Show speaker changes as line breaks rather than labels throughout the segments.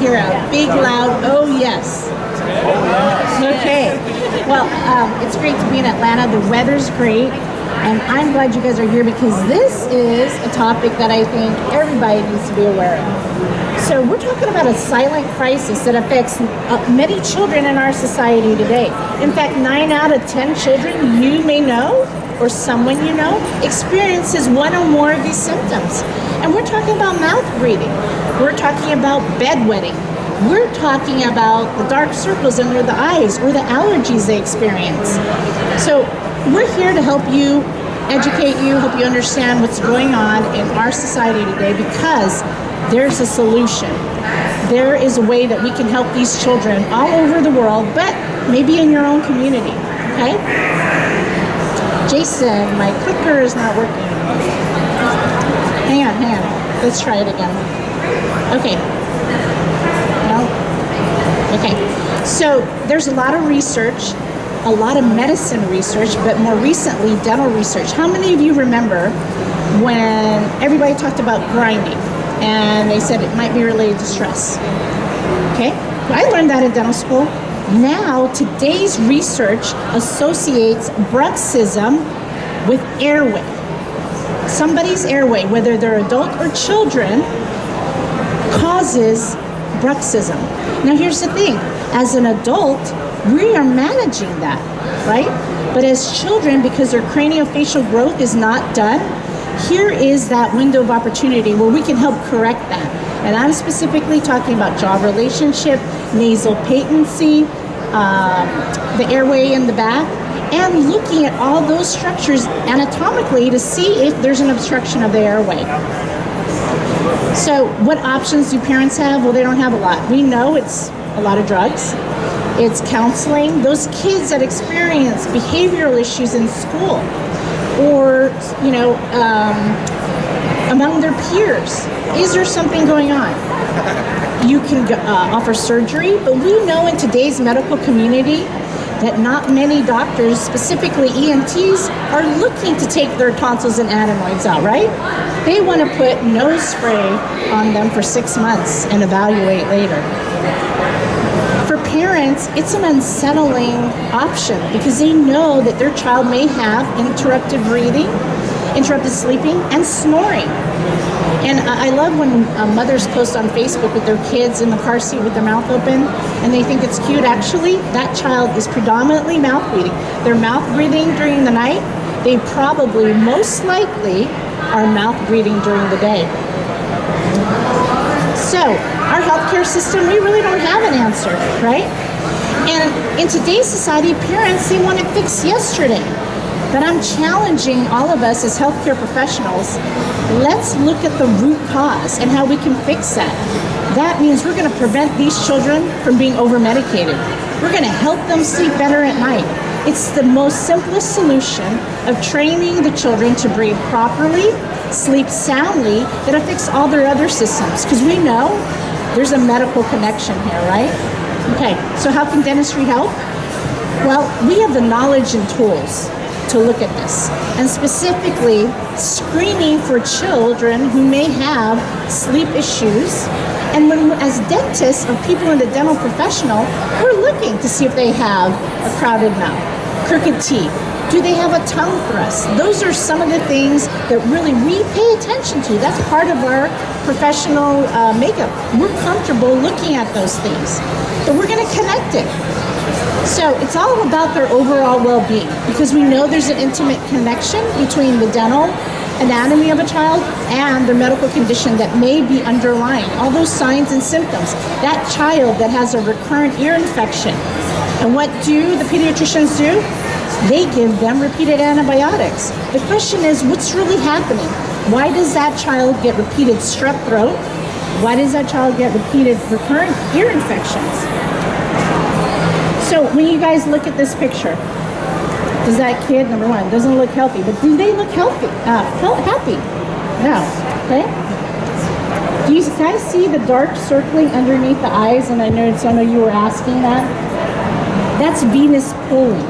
Hear a big, loud, oh yes. Okay. Well, it's great to be in Atlanta. The weather's great. And I'm glad you guys are here because this is a topic that I think everybody needs to be aware of. So we're talking about a silent crisis that affects many children in our society today. In fact, 9 out of 10 children you may know or someone you know experiences one or more of these symptoms. And we're talking about mouth breathing. We're talking about bedwetting. We're talking about the dark circles under the eyes or the allergies they experience. So we're here to help you, educate you, help you understand what's going on in our society today because there's a solution. There is a way that we can help these children all over the world, but maybe in your own community, okay? Jason, my clicker is not working. Hang on. Let's try it again. Okay. No? Okay. So there's a lot of research, a lot of medicine research, but more recently, dental research. How many of you remember when everybody talked about grinding and they said it might be related to stress? Okay. I learned that in dental school. Now, today's research associates bruxism with airway. Somebody's airway, whether they're adult or children, causes bruxism. Now, here's the thing. As an adult, we are managing that, right? But as children, because their craniofacial growth is not done, here is that window of opportunity where we can help correct that. And I'm specifically talking about jaw relationship, nasal patency, the airway in the back, and looking at all those structures anatomically to see if there's an obstruction of the airway. So what options do parents have? Well, they don't have a lot. We know it's a lot of drugs. It's counseling. Those kids that experience behavioral issues in school or, among their peers. Is there something going on? You can offer surgery, but we know in today's medical community that not many doctors, specifically ENTs, are looking to take their tonsils and adenoids out, right? They want to put nose spray on them for 6 months and evaluate later. For parents, it's an unsettling option because they know that their child may have interrupted breathing, interrupted sleeping, and snoring. And I love when mothers post on Facebook with their kids in the car seat with their mouth open and they think it's cute. Actually, that child is predominantly mouth breathing. They're mouth breathing during the night. They probably, most likely, are mouth breathing during the day. So, our healthcare system, we really don't have an answer, right? And in today's society, parents, they want it fixed yesterday. But I'm challenging all of us as healthcare professionals, let's look at the root cause and how we can fix that. That means we're going to prevent these children from being over-medicated. We're going to help them sleep better at night. It's the most simplest solution of training the children to breathe properly, sleep soundly, that affects all their other systems. Because we know there's a medical connection here, right? Okay, so how can dentistry help? Well, we have the knowledge and tools to look at this, and specifically screening for children who may have sleep issues. And when, as dentists or people in the dental professional, we're looking to see if they have a crowded mouth, crooked teeth. Do they have a tongue thrust? Those are some of the things that really we pay attention to. That's part of our professional makeup. We're comfortable looking at those things, but we're going to connect it. So it's all about their overall well-being because we know there's an intimate connection between the dental anatomy of a child and their medical condition that may be underlying all those signs and symptoms. That child that has a recurrent ear infection, and what do the pediatricians do? They give them repeated antibiotics. The question is, what's really happening? Why does that child get repeated strep throat? Why does that child get repeated recurrent ear infections? So when you guys look at this picture, does that kid, number one, doesn't look healthy, but do they look healthy? Happy? No. Okay. Do you guys see the dark circling underneath the eyes? And I know some of you were asking that. That's venous pooling.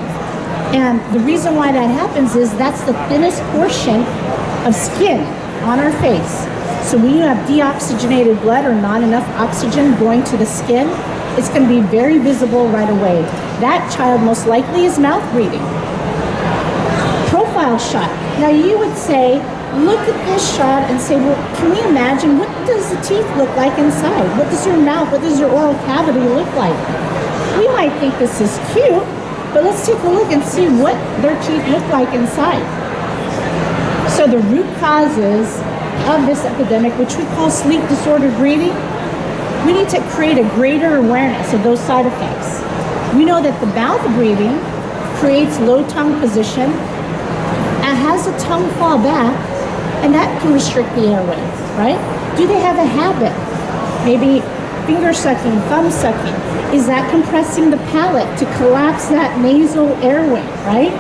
And the reason why that happens is that's the thinnest portion of skin on our face. So when you have deoxygenated blood or not enough oxygen going to the skin, it's going to be very visible right away. That child most likely is mouth breathing. Profile shot. Now you would say, look at this shot and say, well, can you imagine, what does the teeth look like inside? What does your mouth, what does your oral cavity look like? We might think this is cute, but let's take a look and see what their teeth look like inside. So the root causes of this epidemic, which we call sleep disordered breathing, we need to create a greater awareness of those side effects. We know that the mouth breathing creates low tongue position and has the tongue fall back, and that can restrict the airway, right? Do they have a habit? Maybe finger sucking, thumb sucking. Is that compressing the palate to collapse that nasal airway, right?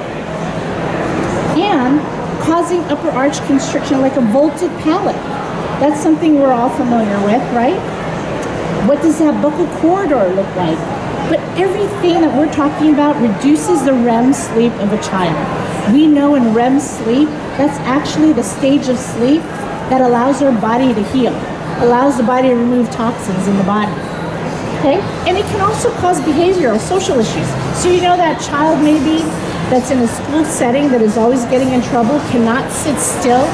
And causing upper arch constriction like a vaulted palate. That's something we're all familiar with, right? What does that buccal corridor look like? But everything that we're talking about reduces the REM sleep of a child. We know in REM sleep, that's actually the stage of sleep that allows our body to heal, allows the body to remove toxins in the body. Okay? And it can also cause behavioral, social issues. So you know that child maybe that's in a school setting that is always getting in trouble, cannot sit still,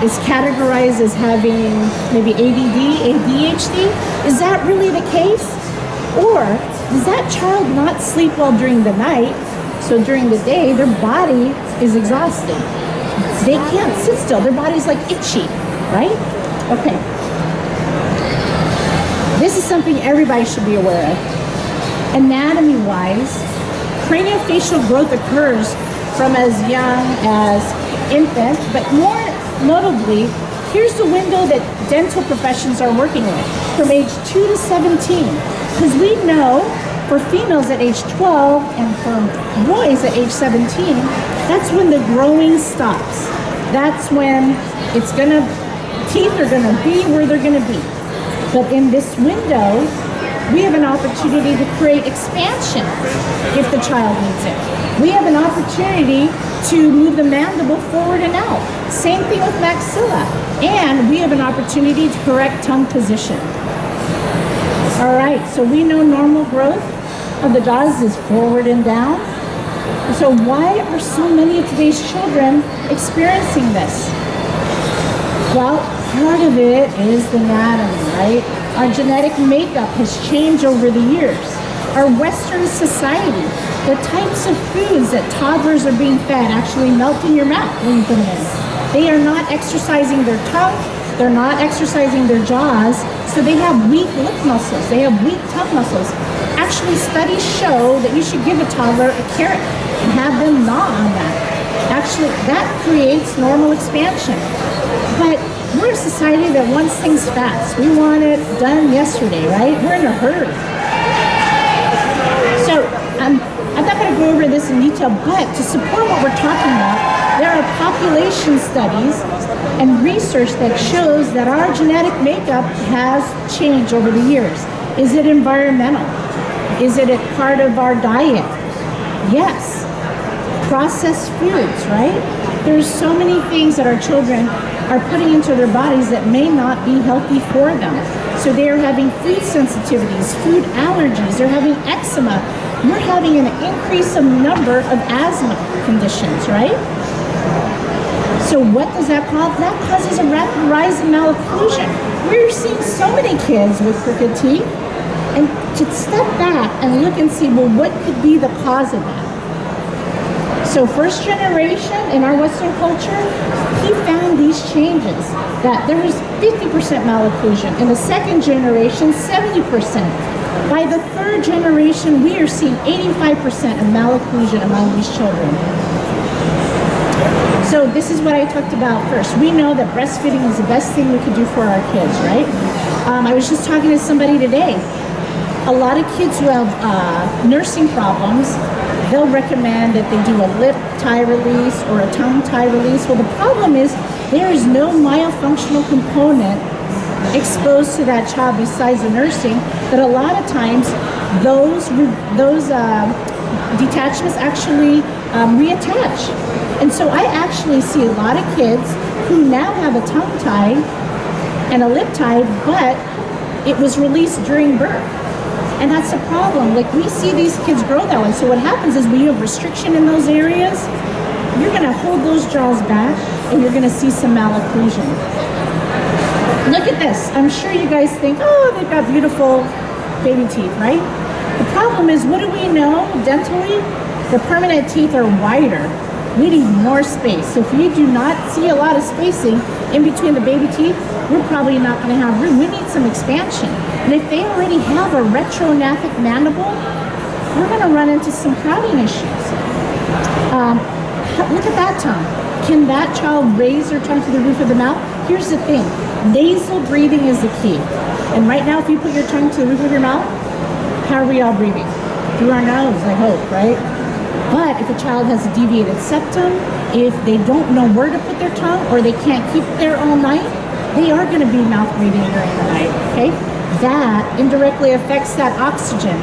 is categorized as having maybe ADD, ADHD. Is that really the case? Or does that child not sleep well during the night? So during the day, their body is exhausted. They can't sit still. Their body's like itchy, right? Okay. This is something everybody should be aware of. Anatomy-wise, craniofacial growth occurs from as young as infant, but more notably, here's the window that dental professions are working with, from age 2 to 17. Because we know for females at age 12 and for boys at age 17, that's when the growing stops. That's when teeth are gonna be where they're gonna be. But in this window, we have an opportunity to create expansion if the child needs it. We have an opportunity to move the mandible forward and out. Same thing with maxilla. And we have an opportunity to correct tongue position. All right, so we know normal growth of the jaws is forward and down. So why are so many of today's children experiencing this? Well, part of it is the anatomy, right? Our genetic makeup has changed over the years. Our Western society, the types of foods that toddlers are being fed actually melt in your mouth when you put them in. They are not exercising their tongue, they're not exercising their jaws, so they have weak lip muscles, they have weak tongue muscles. Actually, studies show that you should give a toddler a carrot and have them gnaw on that. Actually, that creates normal expansion. But we're a society that wants things fast. We want it done yesterday, right? We're in a hurry. So I'm not going to go over this in detail, but to support what we're talking about, there are population studies and research that shows that our genetic makeup has changed over the years. Is it environmental? Is it a part of our diet? Yes. Processed foods, right? There's so many things that our children are putting into their bodies that may not be healthy for them. So they are having food sensitivities, food allergies, they're having eczema. We're having an increase of number of asthma conditions, right? So what does that cause? That causes a rapid rise in malocclusion. We're seeing so many kids with crooked teeth. And to step back and look and see, well, what could be the cause of that? So first generation in our Western culture, he found these changes, that there was 50% malocclusion. In the second generation, 70%. By the third generation, we are seeing 85% of malocclusion among these children. So this is what I talked about first. We know that breastfeeding is the best thing we could do for our kids, right? I was just talking to somebody today. A lot of kids who have nursing problems, they'll recommend that they do a lip tie release or a tongue tie release. Well, the problem is there is no myofunctional component exposed to that child besides the nursing, that a lot of times those detachments actually reattach. And so I actually see a lot of kids who now have a tongue tie and a lip tie, but it was released during birth. And that's the problem. Like, we see these kids grow that way. So what happens is when you have restriction in those areas, you're gonna hold those jaws back and you're gonna see some malocclusion. Look at this. I'm sure you guys think, oh, they've got beautiful baby teeth, right? The problem is, what do we know dentally? The permanent teeth are wider. We need more space. So if you do not see a lot of spacing in between the baby teeth, we're probably not going to have room. We need some expansion. And if they already have a retrognathic mandible, we're going to run into some crowding issues. Look at that tongue. Can that child raise their tongue to the roof of the mouth? Here's the thing. Nasal breathing is the key. And right now, if you put your tongue to the roof of your mouth, how are we all breathing? Through our nose, I hope, right? But if a child has a deviated septum, if they don't know where to put their tongue or they can't keep it there all night, they are going to be mouth breathing during the night, okay? That indirectly affects that oxygen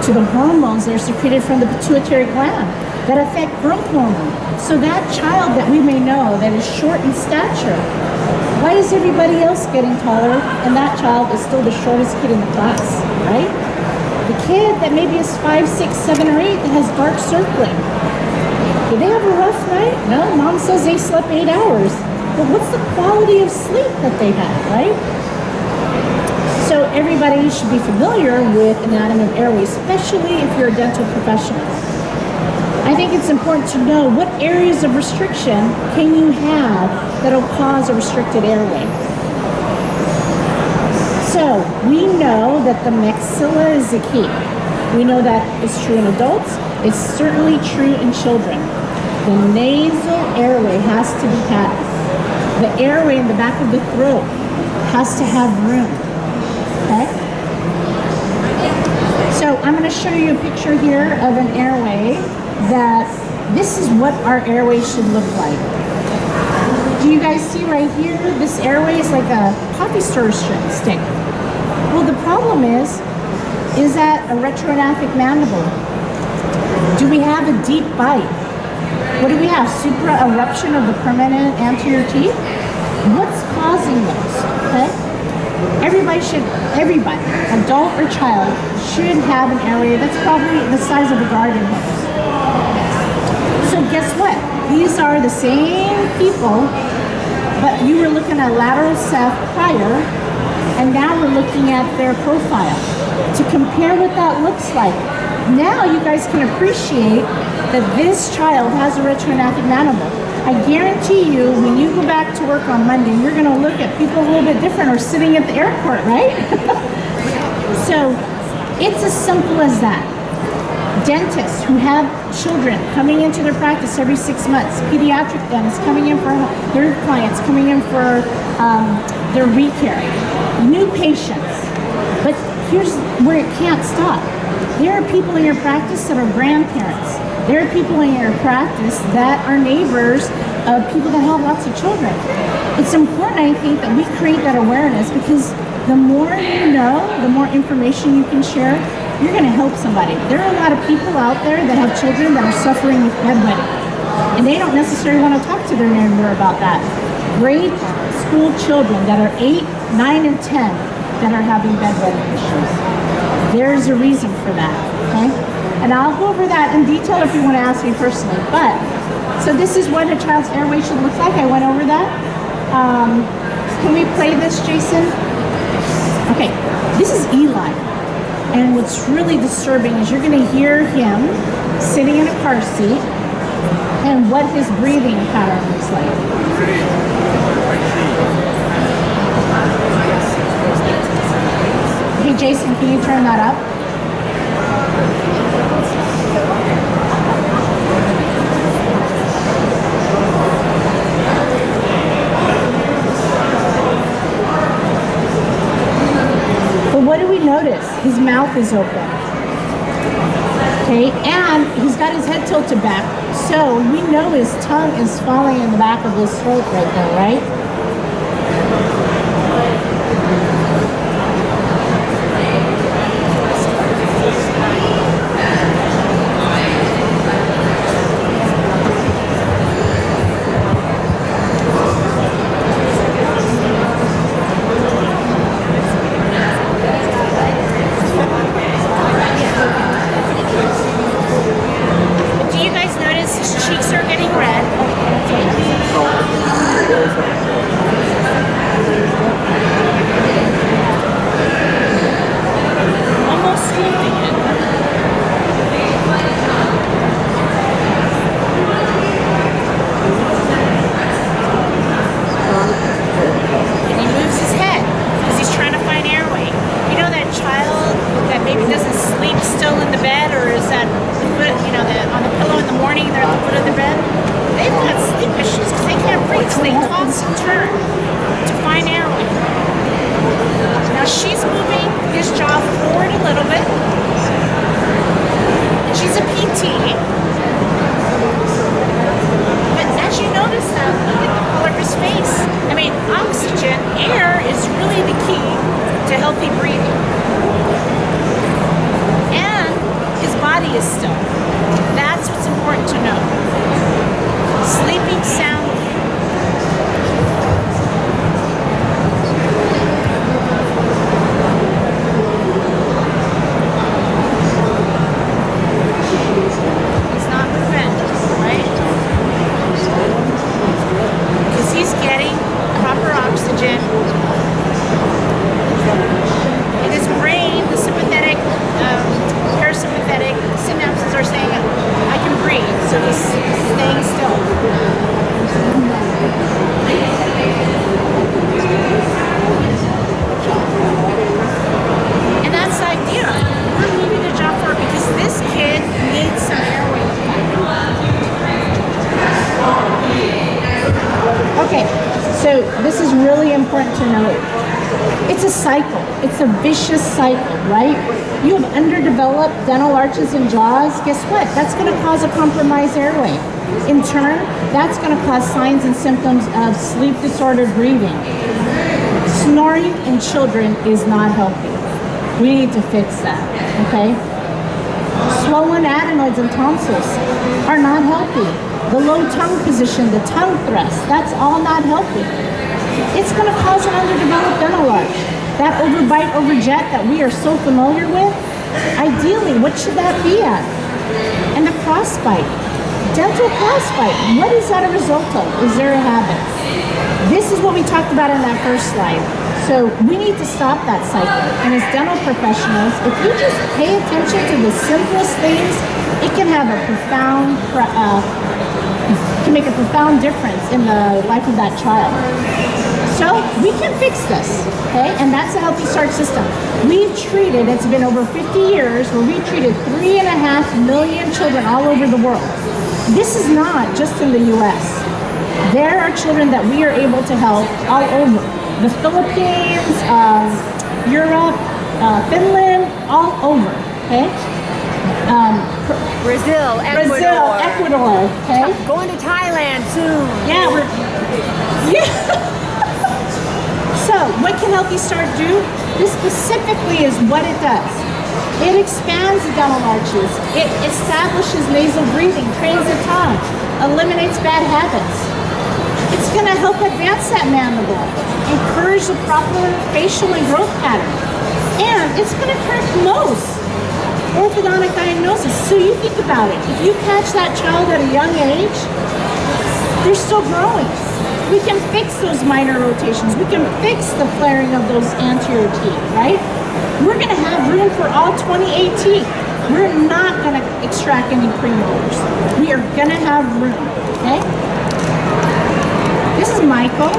to the hormones that are secreted from the pituitary gland that affect growth hormone. So that child that we may know that is short in stature, why is everybody else getting taller and that child is still the shortest kid in the class, right? The kid that maybe is 5, 6, 7, or 8 that has dark circling. Did they have a rough night? No, mom says they slept 8 hours. But what's the quality of sleep that they had, right? So everybody should be familiar with anatomy of airway, especially if you're a dental professional. I think it's important to know what areas of restriction can you have that'll cause a restricted airway. So we know that the maxilla is the key. We know that it's true in adults. It's certainly true in children. The nasal airway has to be patent. The airway in the back of the throat has to have room. Okay? So I'm going to show you a picture here of an airway that this is what our airway should look like. Do you guys see right here? This airway is like a coffee stirrer stick. Well, the problem is that a retrognathic mandible? Do we have a deep bite? What do we have? Supra-eruption of the permanent anterior teeth? What's causing those? Okay? Everybody, adult or child, should have an area that's probably the size of a garden hose. So guess what? These are the same people, but you were looking at lateral ceph prior, and now we're looking at their profile to compare what that looks like. Now you guys can appreciate that this child has a retrognathic mandible. I guarantee you, when you go back to work on Monday, you're going to look at people a little bit different or sitting at the airport, right? So it's as simple as that. Dentists who have children coming into their practice every 6 months, pediatric dentists coming in for their clients, coming in for their recare, new patients. But here's where it can't stop. There are people in your practice that are grandparents. There are people in your practice that are neighbors of people that have lots of children. It's important, I think, that we create that awareness, because the more you know, the more information you can share, you're going to help somebody. There are a lot of people out there that have children that are suffering with bedwetting, and they don't necessarily want to talk to their neighbor about that. Grade school children that are 8, 9, and 10 that are having bedwetting issues. There's a reason for that, okay? And I'll go over that in detail if you want to ask me personally. But, so this is what a child's airway should look like. I went over that. Can we play this, Jason? Okay, this is Eli. And what's really disturbing is you're going to hear him sitting in a car seat and what his breathing pattern looks like. Hey, Jason, can you turn that up? But what do we notice? His mouth is open. Okay, and he's got his head tilted back. So we know his tongue is falling in the back of his throat right now, right? let's turn to fine airway. Now she's moving his jaw forward a little bit. And she's a PT. But as you notice that, look at the color of his face. I mean, oxygen, air is really the key to healthy breathing. And his body is still. That's what's important to know. Sleeping soundly. He's not moving, right? Because he's getting proper oxygen. In his brain, the sympathetic, parasympathetic synapses are saying, I can breathe, so he's staying still. And that's the idea. We're moving the jaw forward because this kid needs some airway. Okay, so this is really important to note. It's a cycle. It's a vicious cycle, right? You have underdeveloped dental arches and jaws. Guess what? That's going to cause a compromised airway. In turn, that's going to cause signs and symptoms of sleep disordered breathing. Snoring in children is not healthy. We need to fix that, okay? Swollen adenoids and tonsils are not healthy. The low tongue position, the tongue thrust, that's all not healthy. It's going to cause an underdeveloped dental arch. That overbite, overjet that we are so familiar with, ideally, what should that be at? And the crossbite. Dental crossbite, what is that a result of? Is there a habit? This is what we talked about in that first slide. So we need to stop that cycle. And as dental professionals, if you just pay attention to the simplest things, it can have a profound, can make a profound difference in the life of that child. So we can fix this, okay? And that's a Healthy Start system. We've treated, it's been over 50 years, where we've treated 3.5 million children all over the world. This is not just in the US. There are children that we are able to help all over. The Philippines, Europe, Finland, all over, okay?
Brazil, Ecuador,
okay?
Going to Thailand soon.
Yeah, So, what can Healthy Start do? This specifically is what it does. It expands the dental arches. It establishes nasal breathing, trains the tongue, eliminates bad habits. It's going to help advance that mandible, encourage the proper facial and growth pattern. And it's going to correct most orthodontic diagnosis. So you think about it. If you catch that child at a young age, they're still growing. We can fix those minor rotations. We can fix the flaring of those anterior teeth, right? We're going to have room for all 28 teeth. We're not going to extract any premolars. We are going to have room, okay? This is Michael.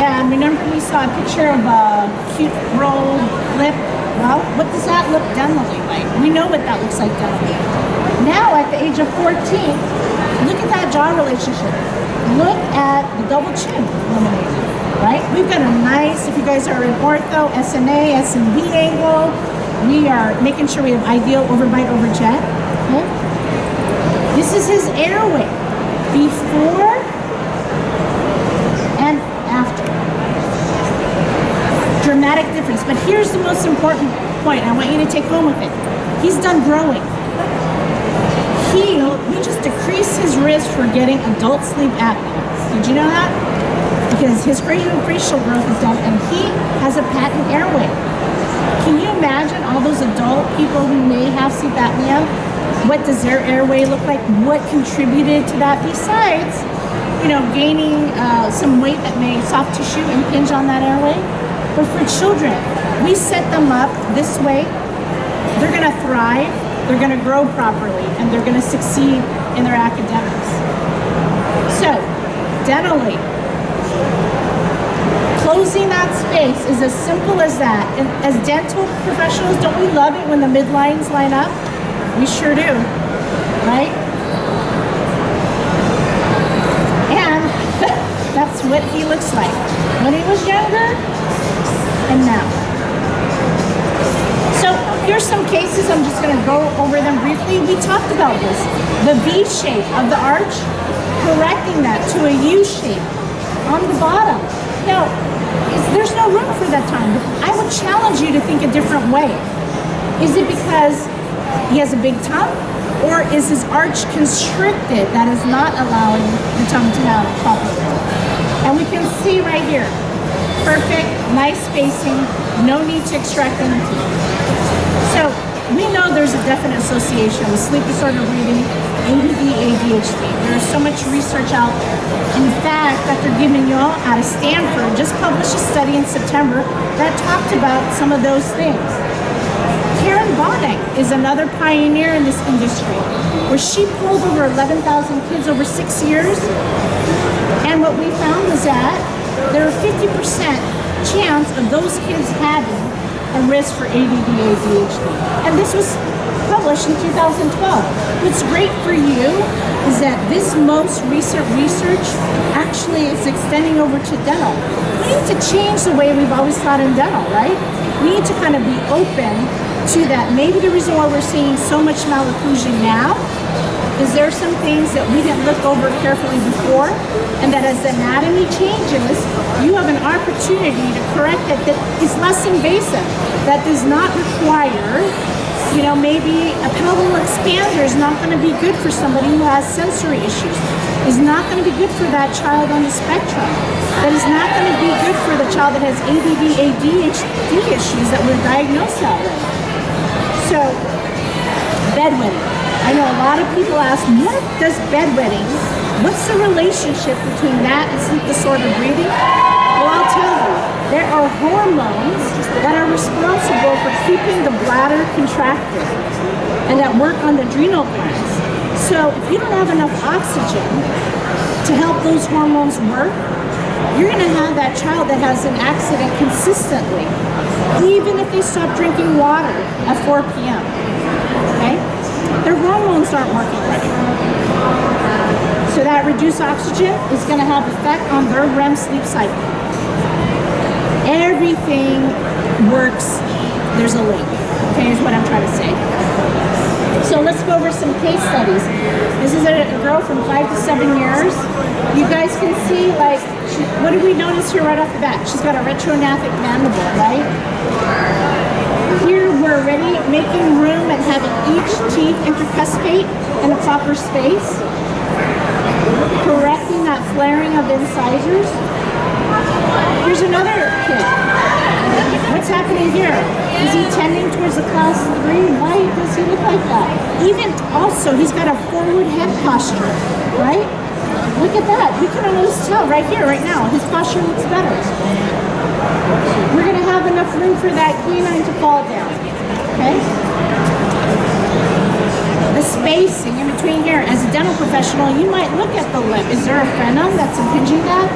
And remember we saw a picture of a cute rolled lip? Well, what does that look dentally like? We know what that looks like dentally. Now at the age of 14, look at that jaw relationship. Look at the double chin eliminated, right? We've got a nice, if you guys are in ortho, SNA, SNB angle, we are making sure we have ideal overbite, overjet. Okay? This is his airway, before and after. Dramatic difference, but here's the most important point I want you to take home with it. He's done growing. We just decreased his risk for getting adult sleep apnea. Did you know that? Because his facial growth is done and he has a patent airway. Can you imagine all those adult people who may have sleep apnea? What does their airway look like? What contributed to that besides, gaining some weight that may soft tissue impinge on that airway? But for children, we set them up this way. They're going to thrive. They're going to grow properly, and they're going to succeed in their academics. So, dentally, closing that space is as simple as that. And as dental professionals, don't we love it when the midlines line up? We sure do, right? And that That's what he looks like when he was younger and now. So here's some cases. I'm just going to go over them briefly. We talked about this. The V shape of the arch, correcting that to a U shape on the bottom. Now, there's no room for that time. I would challenge you to think a different way. Is it because he has a big tongue? Or is his arch constricted that is not allowing the tongue to have proper room? And we can see right here, perfect, nice spacing, no need to extract any teeth. So we know there's a definite association with sleep disorder breathing, ADD, ADHD. There's so much research out. In fact, Dr. Guimignon out of Stanford just published a study in September that talked about some of those things. Karen Bonnick is another pioneer in this industry, where she polled over 11,000 kids over 6 years, and what we found was that there are 50% chance of those kids having a risk for ADD, ADHD, and this was published in 2012. What's great for you is that this most recent research actually is extending over to dental. We need to change the way we've always thought in dental, right? We need to kind of be open to that. Maybe the reason why we're seeing so much malocclusion now is there are some things that we didn't look over carefully before, and that as anatomy changes, you have an opportunity to correct it that is less invasive, that does not require, maybe a pelvic expander is not going to be good for somebody who has sensory issues, is not going to be good for that child on the spectrum, that is not going to be good for the child that has ADD, ADHD issues that we're diagnosed that way. So, bedwetting. I know a lot of people ask, what does bedwetting, what's the relationship between that and sleep disorder breathing? Well, I'll tell you, there are hormones that are responsible for keeping the bladder contracted and that work on the adrenal glands. So if you don't have enough oxygen to help those hormones work, you're going to have that child that has an accident consistently, even if they stop drinking water at 4 p.m. Okay? Their hormones aren't working right. So that reduced oxygen is going to have effect on their REM sleep cycle. Everything works. There's a link. Okay, is what I'm trying to say. So let's go over some case studies. This is a girl from 5 to 7 years. You guys can see, what did we notice here right off the bat? She's got a retrognathic mandible, right? Here we're already making room and having each teeth intercuspate in a proper space, correcting that flaring of incisors. Here's another kid. What's happening here? Is he tending towards a class 3? Why does he look like that? Even also, he's got a forward head posture, right? Look at that. We can almost tell right here, right now. His posture looks better. We're going to have enough room for that canine to fall down, okay? The spacing in between here, as a dental professional, you might look at the lip. Is there a frenum that's impinging that?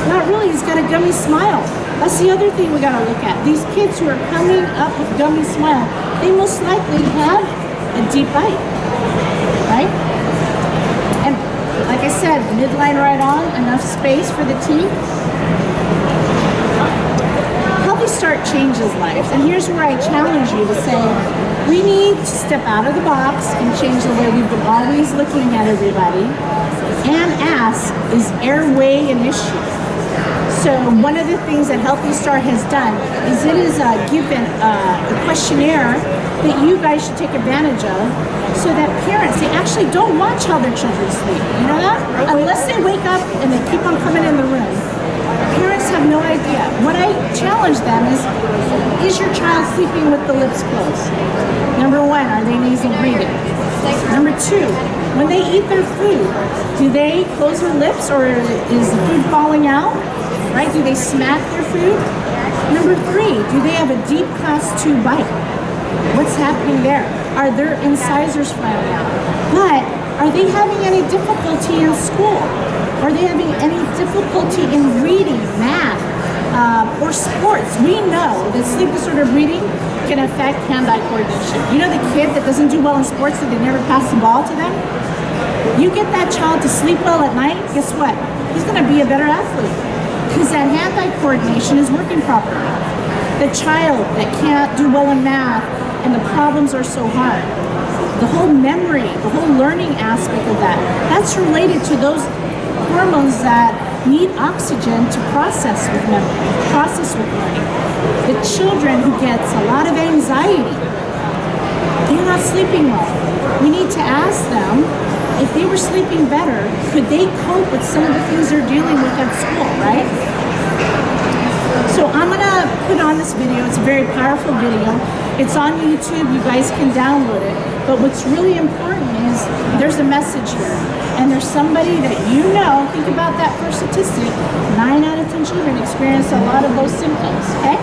Not really. He's got a gummy smile. That's the other thing we got to look at. These kids who are coming up with gummy smile, they most likely have a deep bite, right? And like I said, midline right on, enough space for the teeth. Healthy Start changes lives. And here's where I challenge you to say, we need to step out of the box and change the way we've been always looking at everybody and ask, is airway an issue? So one of the things that Healthy Start has done is it is given a questionnaire that you guys should take advantage of so that parents, they actually don't watch how their children sleep. You know that? Unless they wake up and they keep on coming in the room. Parents have no idea. What I challenge them is your child sleeping with the lips closed? Number one, are they nasal breathing? Number two, when they eat their food, do they close their lips or is the food falling out? Right? Do they smack their food? Number three, do they have a deep class 2 bite? What's happening there? Are their incisors flaring out? But are they having any difficulty in school? Are they having any difficulty in reading, math, or sports? We know that sleep disorder breathing can affect hand-eye coordination. You know the kid that doesn't do well in sports, that they never pass the ball to them? You get that child to sleep well at night, guess what? he's going to be a better athlete because that hand-eye coordination is working properly. The child that can't do well in math and the problems are so hard, the whole memory, the whole learning aspect of that, that's related to those hormones that need oxygen to process with memory, process with learning. The children who gets a lot of anxiety, they're not sleeping well. We need to ask them, if they were sleeping better, could they cope with some of the things they're dealing with at school, right? So I'm gonna put on this video. It's a very powerful video. It's on YouTube, you guys can download it. But what's really important is there's a message here. And there's somebody that you know, think about that first statistic, 9 out of 10 children experience a lot of those symptoms, okay?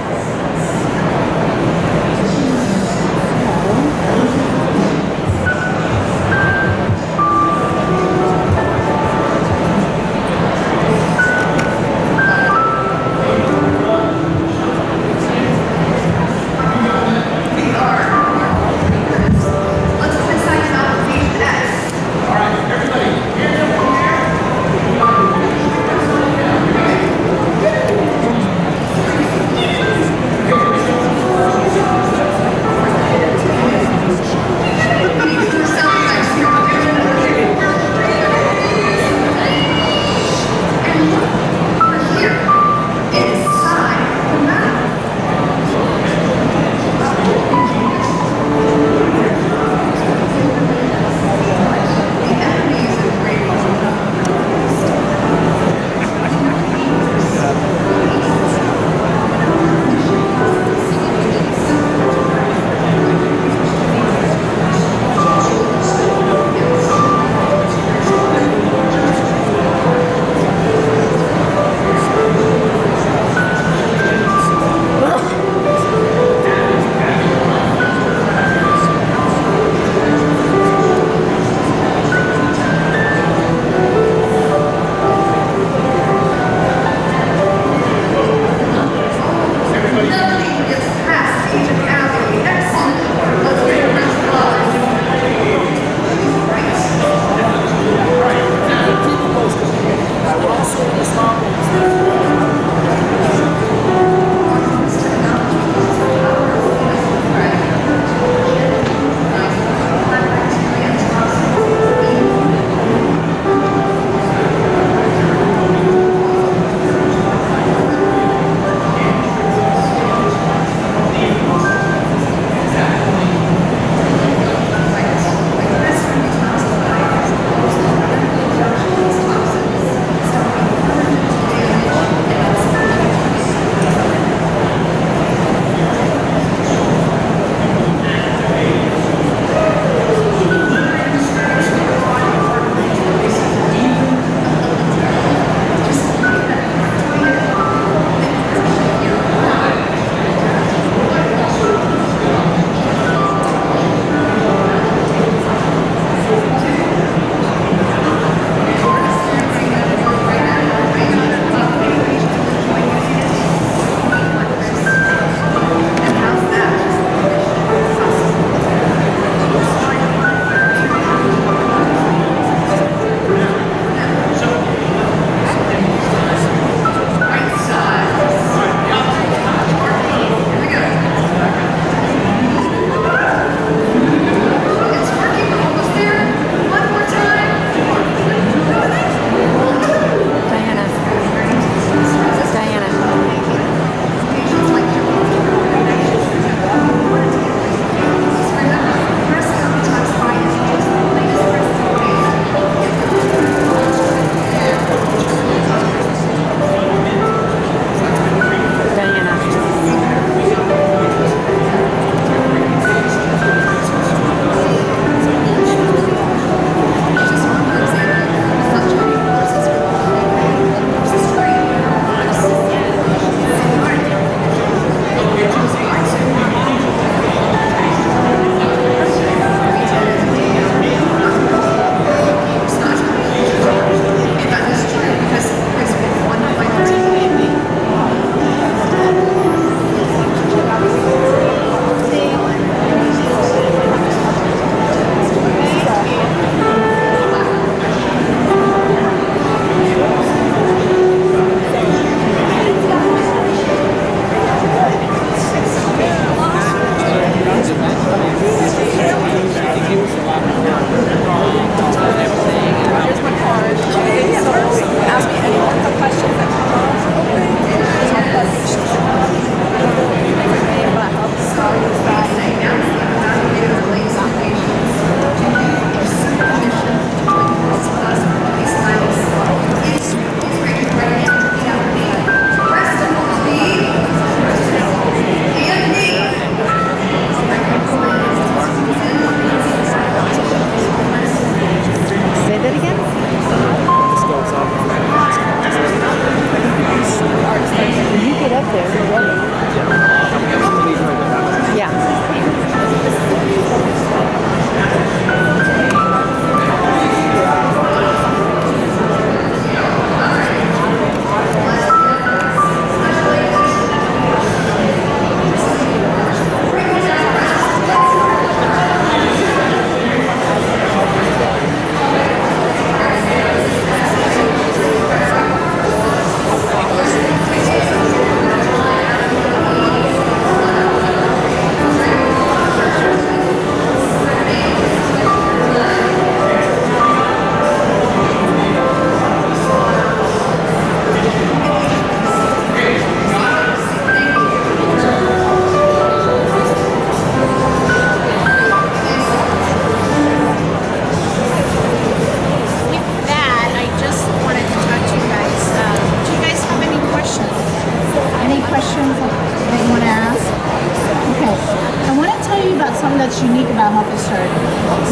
something that's unique about Health Start.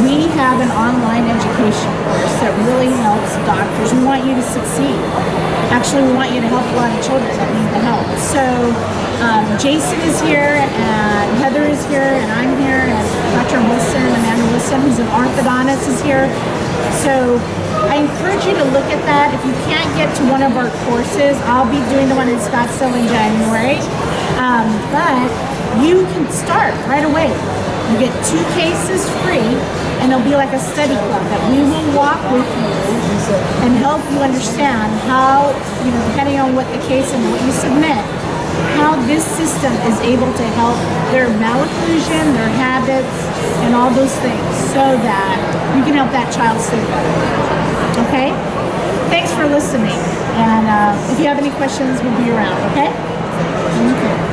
We have an online education course that really helps doctors. We want you to succeed. Actually, we want you to help a lot of children that need the help. So Jason is here, and Heather is here, and I'm here, and Dr. Wilson, Amanda Wilson, who's an orthodontist, is here. So I encourage you to look at that. If you can't get to one of our courses, I'll be doing the one in Scottsdale in January. But you can start right away. You get 2 cases free, and it'll be like a study club that we will walk with you and help you understand how, depending on what the case and what you submit, how this system is able to help their malocclusion, their habits, and all those things so that you can help that child stay better. Okay? Thanks for listening. And if you have any questions, we'll be around, okay? Okay.